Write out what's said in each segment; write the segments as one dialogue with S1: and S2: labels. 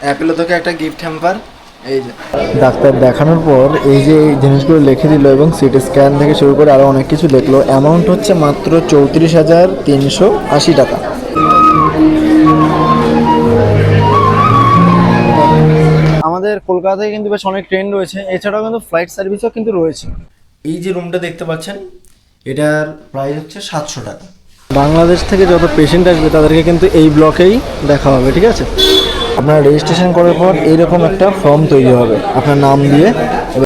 S1: Apollo থেকে একটা gift hamper. এই যে
S2: ডাক্তার দেখানোর পর এই যে জিনিসগুলো লিখে দিল এবং সিটি স্ক্যান থেকে শুরু করে আরও অনেক কিছু লিখলো। অ্যামাউন্ট হচ্ছে মাত্র 34,380 টাকা। আমাদের কলকাতায় কিন্তু বেশ অনেক ট্রেন রয়েছে, এছাড়াও কিন্তু ফ্লাইট সার্ভিসও কিন্তু রয়েছে।
S1: এই যে রুমটা দেখতে পাচ্ছেন, এটার প্রাইস হচ্ছে 700 টাকা।
S2: বাংলাদেশ থেকে যত পেশেন্ট আসবে তাদেরকে কিন্তু এই ব্লকেই দেখা হবে, ঠিক আছে। আপনার রেজিস্ট্রেশন করার পর এইরকম একটা ফর্ম তৈরি হবে আপনার নাম দিয়ে।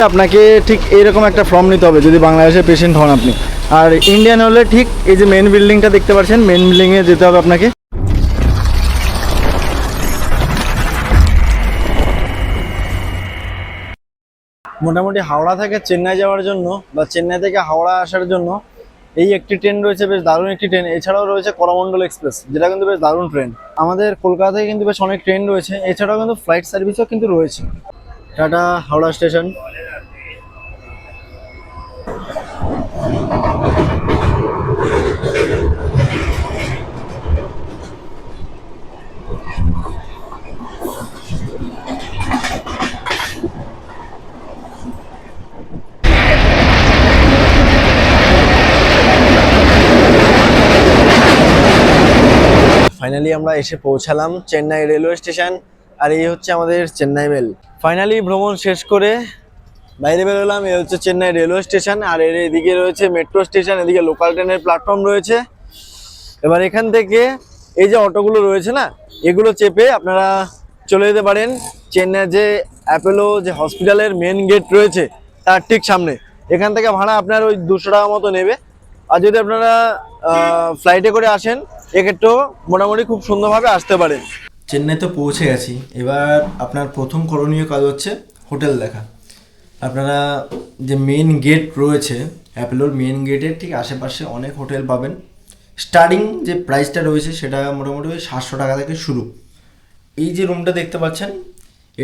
S2: আপনাকে ঠিক এইরকম একটা ফর্ম নিতে হবে যদি বাংলাদেশের পেশেন্ট হন আপনি। আর ইন্ডিয়ান হলে ঠিক এই যে মেন বিল্ডিংটা দেখতে পাচ্ছেন, মেন বিল্ডিংয়ে যেতে হবে আপনাকে। মোটামুটি হাওড়া থেকে চেন্নাই যাওয়ার জন্য বা চেন্নাই থেকে হাওড়া আসার জন্য এই একটি ট্রেন রয়েছে, বেশ দারুণ একটি ট্রেন। এছাড়াও রয়েছে করমণ্ডল এক্সপ্রেস, যেটা কিন্তু বেশ দারুণ ট্রেন। আমাদের কলকাতা থেকে কিন্তু বেশ অনেক ট্রেন রয়েছে, এছাড়াও কিন্তু ফ্লাইট সার্ভিসও কিন্তু রয়েছে। Tata Howrah station. ফাইনালি আমরা এসে পৌঁছালাম চেন্নাই রেলওয়ে স্টেশন। আর এই হচ্ছে আমাদের চেন্নাই মেল। ফাইনালি ভ্রমণ শেষ করে বাইরে বেরোলাম। এই হচ্ছে চেন্নাই রেলওয়ে স্টেশন, আর এর এদিকে রয়েছে মেট্রো স্টেশন, এদিকে লোকাল ট্রেনের প্ল্যাটফর্ম রয়েছে। এবার এখান থেকে এই যে অটোগুলো রয়েছে না, এগুলো চেপে আপনারা চলে যেতে পারেন চেন্নাইয়ের যে অ্যাপোলো যে হসপিটালের মেন গেট রয়েছে তার ঠিক সামনে। এখান থেকে ভাড়া আপনার ওই 200 টাকা মতো নেবে। আর যদি আপনারা ফ্লাইটে করে আসেন, এক্ষেত্রেও মোটামুটি খুব সুন্দরভাবে আসতে পারেন।
S1: চেন্নাই তো পৌঁছে গেছি। এবার আপনার প্রথম করণীয় কাজ হচ্ছে হোটেল দেখা। আপনারা যে মেন গেট রয়েছে অ্যাপেলোর মেন গেটের ঠিক আশেপাশে অনেক হোটেল পাবেন। স্টার্টিং যে প্রাইসটা রয়েছে সেটা মোটামুটি ওই 700 টাকা থেকে শুরু। এই যে রুমটা দেখতে পাচ্ছেন,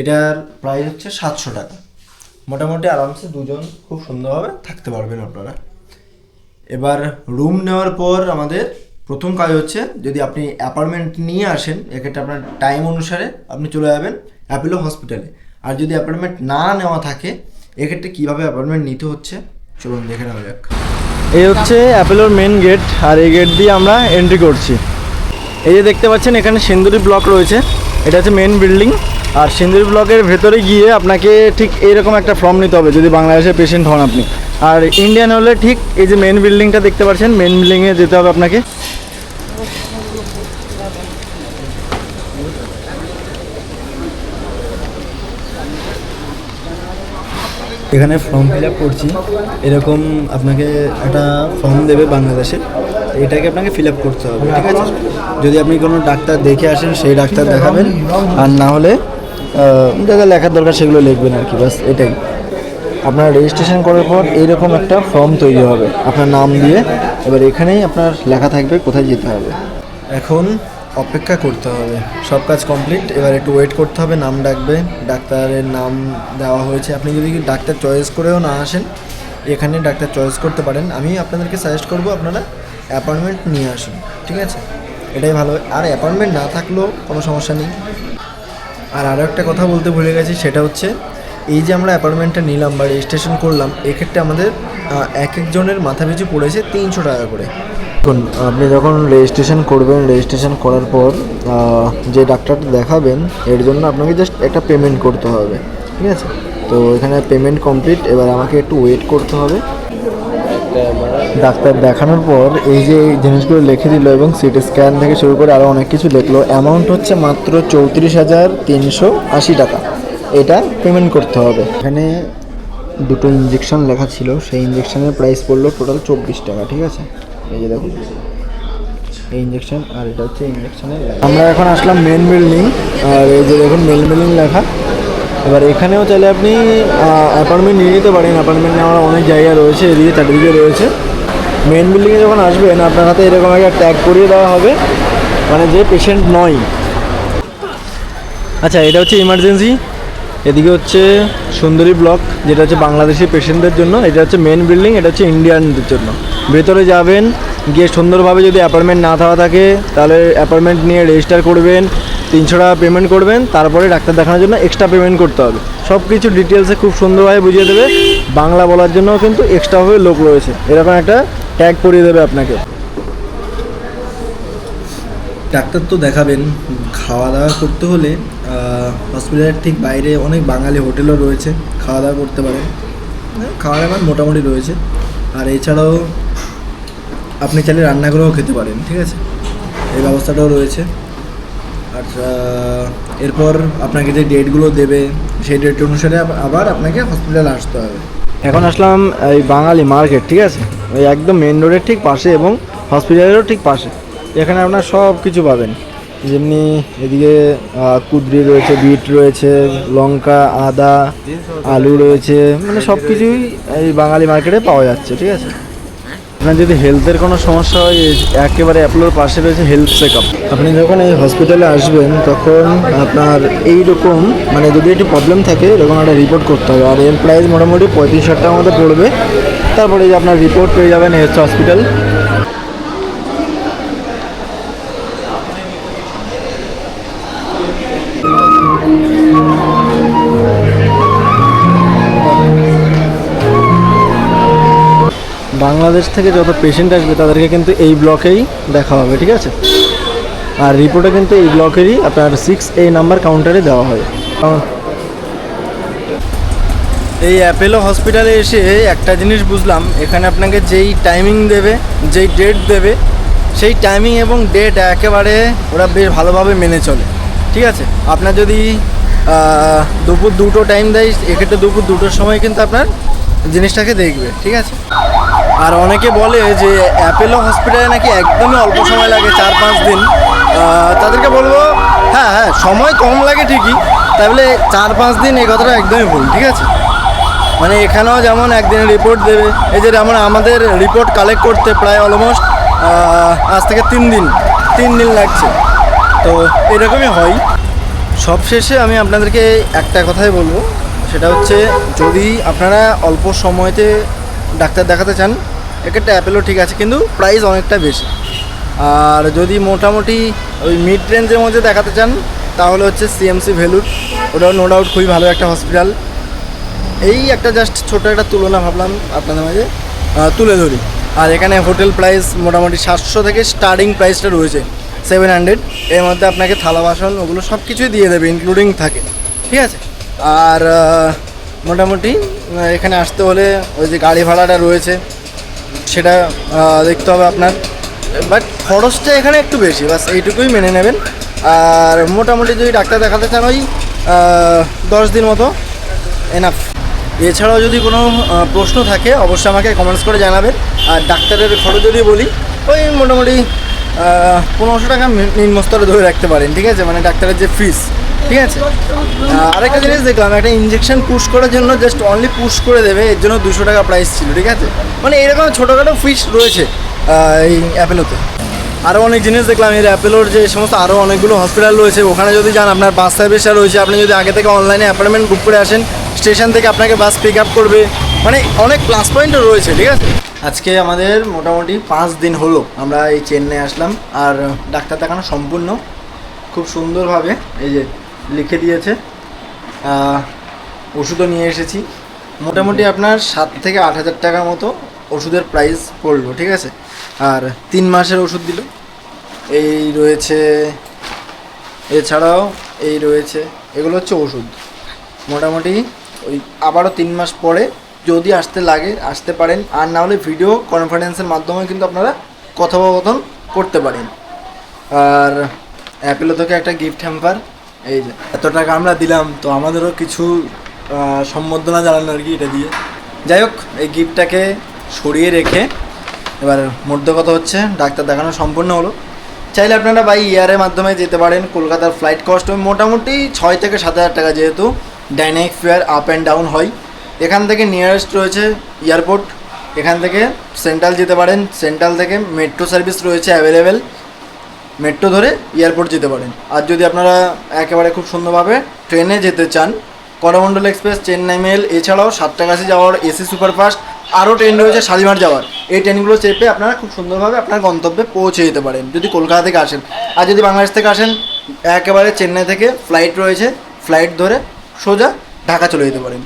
S1: এটার প্রাইস হচ্ছে 700 টাকা। মোটামুটি আরামসে দুজন খুব সুন্দরভাবে থাকতে পারবেন আপনারা। এবার রুম নেওয়ার পর আমাদের প্রথম কাজ হচ্ছে, যদি আপনি অ্যাপার্টমেন্ট নিয়ে আসেন এক্ষেত্রে আপনার টাইম অনুসারে আপনি চলে যাবেন অ্যাপোলো হসপিটালে। আর যদি অ্যাপার্টমেন্ট না নেওয়া থাকে এক্ষেত্রে কীভাবে অ্যাপার্টমেন্ট নিতে হচ্ছে চলুন দেখে নেওয়া যাক।
S2: এই হচ্ছে অ্যাপেলোর মেন গেট, আর এই গেট দিয়ে আমরা এন্ট্রি করছি। এই যে দেখতে পাচ্ছেন এখানে সিন্দুরি ব্লক রয়েছে, এটা হচ্ছে মেন বিল্ডিং। আর সিন্দুরি ব্লকের ভেতরে গিয়ে আপনাকে ঠিক এইরকম একটা ফর্ম নিতে হবে যদি বাংলাদেশের পেশেন্ট হন আপনি। আর ইন্ডিয়ান হলে ঠিক এই যে মেন বিল্ডিংটা দেখতে পাচ্ছেন, মেন বিল্ডিংয়ে যেতে হবে আপনাকে। এখানে ফর্ম ফিল আপ করছি। এরকম আপনাকে একটা ফর্ম দেবে বাংলাদেশে, এটাকে আপনাকে ফিল আপ করতে হবে, ঠিক আছে। যদি আপনি কোনো ডাক্তার দেখে আসেন সেই ডাক্তার দেখাবেন, আর না হলে যাদের লেখার দরকার সেগুলো লিখবেন আর কি, বাস এটাই। আপনার রেজিস্ট্রেশন করার পর এইরকম একটা ফর্ম তৈরি হবে আপনার নাম দিয়ে। এবার এখানেই আপনার লেখা থাকবে কোথায় যেতে হবে। এখন অপেক্ষা করতে হবে, সব কাজ কমপ্লিট। এবার একটু ওয়েট করতে হবে, নাম ডাকবে, ডাক্তারের নাম দেওয়া হয়েছে। আপনি যদি ডাক্তার চয়েস করেও না আসেন, এখানে ডাক্তার চয়েস করতে পারেন। আমি আপনাদেরকে সাজেস্ট করব আপনারা অ্যাপয়েন্টমেন্ট নিয়ে আসুন, ঠিক আছে, এটাই ভালো। আর অ্যাপয়েন্টমেন্ট না থাকলেও কোনো সমস্যা নেই। আর আরও একটা কথা বলতে ভুলে গেছি, সেটা হচ্ছে এই যে আমরা অ্যাপয়েন্টমেন্টটা নিলাম বা রেজিস্ট্রেশন করলাম, এক্ষেত্রে আমাদের এক একজনের মাথা পিছু পড়েছে 300 টাকা করে। দেখুন, আপনি যখন রেজিস্ট্রেশন করবেন, রেজিস্ট্রেশন করার পর যে ডাক্তারটা দেখাবেন এর জন্য আপনাকে জাস্ট একটা পেমেন্ট করতে হবে, ঠিক আছে। তো এখানে পেমেন্ট কমপ্লিট। এবার আমাকে একটু ওয়েট করতে হবে। ডাক্তার দেখানোর পর এই যে জিনিসগুলো লিখে দিল এবং সিটি স্ক্যান থেকে শুরু করে আরও অনেক কিছু লিখলো। অ্যামাউন্ট হচ্ছে মাত্র 34,380 টাকা। এটা পেমেন্ট করতে হবে। এখানে দুটো ইঞ্জেকশন লেখা ছিল, সেই ইঞ্জেকশনের প্রাইস পড়লো টোটাল 24 টাকা, ঠিক আছে। এই যে দেখুন এই ইঞ্জেকশন, আর এটা হচ্ছে ইঞ্জেকশনের। আমরা এখন আসলাম মেন বিল্ডিং, আর এই যে দেখুন মেন বিল্ডিং লেখা। এবার এখানেও চাইলে আপনি অ্যাপয়েন্টমেন্ট নিয়ে নিতে পারেন। অ্যাপয়েন্টমেন্ট নেওয়ার অনেক জায়গা রয়েছে, এদিকে চারদিকে রয়েছে। মেন বিল্ডিংয়ে যখন আসবেন আপনার হাতে এরকম একটা ট্যাগ করিয়ে দেওয়া হবে, মানে যে পেশেন্ট নয়। আচ্ছা, এটা হচ্ছে ইমার্জেন্সি, এদিকে হচ্ছে সুন্দরী ব্লক যেটা হচ্ছে বাংলাদেশি পেশেন্টদের জন্য, এটা হচ্ছে মেন বিল্ডিং, এটা হচ্ছে ইন্ডিয়ানদের জন্য। ভেতরে যাবেন, গিয়ে সুন্দরভাবে যদি অ্যাপয়েন্টমেন্ট না দেওয়া থাকে তাহলে অ্যাপয়েন্টমেন্ট নিয়ে রেজিস্টার করবেন। 300 টাকা পেমেন্ট করবেন, তারপরে ডাক্তার দেখানোর জন্য এক্সট্রা পেমেন্ট করতে হবে। সব কিছু ডিটেলসে খুব সুন্দরভাবে বুঝিয়ে দেবে। বাংলা বলার জন্য কিন্তু এক্সট্রাভাবে লোক রয়েছে, এরকম একটা ট্যাগ করিয়ে দেবে আপনাকে।
S1: ডাক্তার তো দেখাবেন, খাওয়া দাওয়া করতে হলে হসপিটালের ঠিক বাইরে অনেক বাঙালি হোটেলও রয়েছে, খাওয়া দাওয়া করতে পারেন। খাওয়া দাওয়া মোটামুটি রয়েছে। আর এছাড়াও আপনি চাইলে রান্না করেও খেতে পারেন, ঠিক আছে, এই ব্যবস্থাটাও রয়েছে। আর এরপর আপনাকে যে ডেটগুলো দেবে সেই ডেট অনুসারে আবার আপনাকে হসপিটালে আসতে হবে।
S2: এখন আসলাম এই বাঙালি মার্কেট, ঠিক আছে, ওই একদম মেন রোডের ঠিক পাশে এবং হসপিটালেরও ঠিক পাশে। এখানে আপনার সব কিছু পাবেন, যেমনি এদিকে কুদরি রয়েছে, বিট রয়েছে, লঙ্কা, আদা, আলু রয়েছে, মানে সব কিছুই এই বাঙালি মার্কেটে পাওয়া যাচ্ছে, ঠিক আছে। আপনার যদি হেলথের কোনো সমস্যা হয়, একেবারে অ্যাপোলোর পাশে রয়েছে হেলথ চেক আপ। আপনি যখন এই হসপিটালে আসবেন তখন আপনার এইরকম মানে যদি একটু প্রবলেম থাকে এরকম একটা রিপোর্ট করতে হবে। আর এর প্রাইস মোটামুটি 35,000 টাকার মতো পড়বে। তারপরে যে আপনার রিপোর্ট পেয়ে যাবেন হেলথ হসপিটাল। বাংলাদেশ থেকে যত পেশেন্ট আসবে তাদেরকে কিন্তু এই ব্লকেই দেখা হবে, ঠিক আছে। আর রিপোর্টে কিন্তু এই ব্লকেরই আপনার 6A নাম্বার কাউন্টারে দেওয়া হয়। এই অ্যাপেলো হসপিটালে এসে একটা জিনিস বুঝলাম, এখানে আপনাকে যেই টাইমিং দেবে, যেই ডেট দেবে, সেই টাইমিং এবং ডেট একেবারে ওরা বেশ ভালোভাবে মেনে চলে, ঠিক আছে। আপনার যদি দুপুর 2টো টাইম দেয়, এক্ষেত্রে দুপুর 2টোর সময় কিন্তু আপনার জিনিসটাকে দেখবে, ঠিক আছে। আর অনেকে বলে যে অ্যাপেলো হসপিটালে নাকি একদমই অল্প সময় লাগে, 4-5 দিন। তাদেরকে বলবো হ্যাঁ হ্যাঁ সময় কম লাগে ঠিকই, তাহলে 4-5 দিন এই কথাটা একদমই ভুল, ঠিক আছে। মানে এখানেও যেমন একদিনের রিপোর্ট দেবে, এই যে যেমন আমাদের রিপোর্ট কালেক্ট করতে প্রায় অলমোস্ট আজ থেকে 3 দিন লাগছে, তো এরকমই হয়। সবশেষে আমি আপনাদেরকে একটা কথাই বলবো, সেটা হচ্ছে যদি আপনারা অল্প সময়তে ডাক্তার দেখাতে চান, এক্ষেত্রে অ্যাপেলো ঠিক আছে, কিন্তু প্রাইস অনেকটা বেশি। আর যদি মোটামুটি ওই মিড রেঞ্জের মধ্যে দেখাতে চান তাহলে হচ্ছে CMC ভেলুর, ওটাও নো ডাউট খুবই ভালো একটা হসপিটাল। এই একটা জাস্ট ছোটো একটা তুলনা ভাবলাম আপনাদের মাঝে তুলে ধরি। আর এখানে হোটেল প্রাইস মোটামুটি 700 থেকে স্টার্টিং প্রাইসটা রয়েছে 700, এর মধ্যে আপনাকে থালা বাসন ওগুলো সব কিছুই দিয়ে দেবে, ইনক্লুডিং থাকে, ঠিক আছে। আর মোটামুটি এখানে আসতে হলে ওই যে গাড়ি ভাড়াটা রয়েছে সেটা দেখতে হবে আপনার, বাট খরচটা এখানে একটু বেশি, বাস এইটুকুই মেনে নেবেন। আর মোটামুটি যদি ডাক্তার দেখাতে চান ওই 10 দিন মতো এনাফ। এছাড়াও যদি কোনো প্রশ্ন থাকে অবশ্যই আমাকে কমেন্টস করে জানাবেন। আর ডাক্তারের খরচ যদি বলি, ওই মোটামুটি 1500 টাকা নিম্নস্তরে ধরে রাখতে পারেন, ঠিক আছে, মানে ডাক্তারের যে ফিস, ঠিক আছে। আরেকটা জিনিস দেখলাম, একটা ইঞ্জেকশন পুশ করার জন্য জাস্ট অনলি পুশ করে দেবে, এর জন্য 200 টাকা প্রাইস ছিল, ঠিক আছে। মানে এরকম ছোটোখাটো ফিস রয়েছে এই অ্যাপেলোতে। আরও অনেক জিনিস দেখলাম, এর অ্যাপেলোর যে সমস্ত আরও অনেকগুলো হসপিটাল রয়েছে, ওখানে যদি যান আপনার বাস সার্ভিসটা রয়েছে। আপনি যদি আগে থেকে অনলাইনে অ্যাপয়েন্টমেন্ট বুক করে আসেন, স্টেশন থেকে আপনাকে বাস পিক আপ করবে, মানে অনেক প্লাস পয়েন্টও রয়েছে, ঠিক আছে। আজকে আমাদের মোটামুটি 5 দিন হলো আমরা এই চেন্নাই আসলাম। আর ডাক্তার দেখানো সম্পূর্ণ খুব সুন্দরভাবে এই যে লিখে দিয়েছে, ওষুধও নিয়ে এসেছি। মোটামুটি আপনার 7 থেকে 8 হাজার টাকার মতো ওষুধের প্রাইস পড়লো, ঠিক আছে। আর 3 মাসের ওষুধ দিল, এই রয়েছে, এছাড়াও এই রয়েছে, এগুলো হচ্ছে ওষুধ। মোটামুটি ওই আবারও 3 মাস পরে যদি আসতে লাগে আসতে পারেন, আর না হলে ভিডিও কনফারেন্সের মাধ্যমে কিন্তু আপনারা কথোপকথন করতে পারেন। আর অ্যাপেলো থেকে একটা গিফট হ্যাম্পার, এই যে এত টাকা আমরা দিলাম, তো আমাদেরও কিছু সম্বর্ধনা জানানো আর কি এটা দিয়ে। যাই হোক, এই গিফটটাকে সরিয়ে রেখে এবার মধ্য কথা হচ্ছে ডাক্তার দেখানো সম্পূর্ণ হলো। চাইলে আপনারা বাই এয়ারের মাধ্যমে যেতে পারেন। কলকাতার ফ্লাইট কস্ট মোটামুটি 6 থেকে 7 হাজার টাকা, যেহেতু dynamic fair up and down হয়। এখান থেকে নিয়ারেস্ট রয়েছে এয়ারপোর্ট, এখান থেকে সেন্ট্রাল যেতে পারেন, সেন্ট্রাল থেকে মেট্রো সার্ভিস রয়েছে অ্যাভেলেবেল, মেট্রো ধরে এয়ারপোর্ট যেতে পারেন। আর যদি আপনারা একেবারে খুব সুন্দরভাবে ট্রেনে যেতে চান, করমণ্ডল এক্সপ্রেস, চেন্নাই মেল, এছাড়াও সাতটাগাছি যাওয়ার এসি সুপারফাস্ট আরও ট্রেন রয়েছে শালিমার যাওয়ার। এই ট্রেনগুলো চেপে আপনারা খুব সুন্দরভাবে আপনার গন্তব্যে পৌঁছে যেতে পারেন যদি কলকাতা থেকে আসেন। আর যদি বাংলাদেশ থেকে আসেন
S1: একেবারে চেন্নাই থেকে ফ্লাইট রয়েছে, ফ্লাইট ধরে সোজা ঢাকা চলে যেতে পারেন।